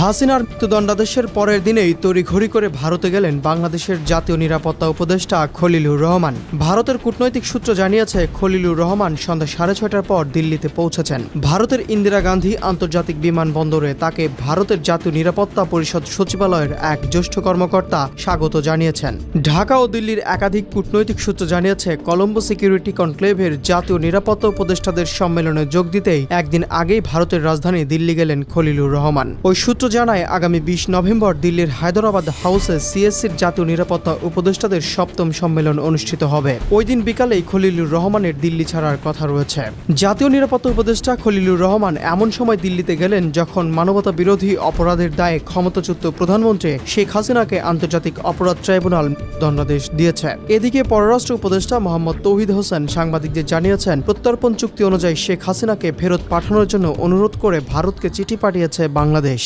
হাসিনার মৃত্যুদণ্ডাদেশের পরের দিনেই তড়িঘড়ি করে ভারতে গেলেন বাংলাদেশের জাতীয় নিরাপত্তা উপদেষ্টা খলিলুর রহমান। ভারতের কূটনৈতিক সূত্র জানিয়েছে, খলিলুর রহমান সন্ধ্যা 6:30টার পর দিল্লিতে পৌঁছেছেন। ভারতের ইন্দিরা গান্ধী আন্তর্জাতিক বিমানবন্দরে তাকে ভারতের জাতীয় নিরাপত্তা পরিষদ সচিবালয়ের এক জ্যেষ্ঠ কর্মকর্তা স্বাগত জানিয়েছেন। ঢাকা ও দিল্লির একাধিক কূটনৈতিক সূত্র জানিয়েছে, কলম্বো সিকিউরিটি কনক্লেভের জাতীয় নিরাপত্তা উপদেষ্টাদের সম্মেলনে যোগ দিতেই একদিন আগেই ভারতের রাজধানী দিল্লি গেলেন খলিলুর রহমান। ওই সূত্র জানায়, আগামী 20 নভেম্বর দিল্লির হায়দরাবাদ হাউসে সিএসসির জাতীয় নিরাপত্তা উপদেষ্টাদের 7ম সম্মেলন অনুষ্ঠিত হবে। ওই দিন বিকালেই খলিলুর রহমানের দিল্লি ছাড়ার কথা রয়েছে। জাতীয় নিরাপত্তা উপদেষ্টা খলিলুর রহমান এমন সময় দিল্লিতে গেলেন যখন মানবতা বিরোধী অপরাধের দায়ে ক্ষমতাচ্যুত প্রধানমন্ত্রী শেখ হাসিনাকে আন্তর্জাতিক অপরাধ ট্রাইব্যুনাল দণ্ডাদেশ দিয়েছে। এদিকে পররাষ্ট্র উপদেষ্টা মোহাম্মদ তৌহিদ হোসেন সাংবাদিকদের জানিয়েছেন, প্রত্যর্পণ চুক্তি অনুযায়ী শেখ হাসিনাকে ফেরত পাঠানোর জন্য অনুরোধ করে ভারতকে চিঠি পাঠিয়েছে বাংলাদেশ।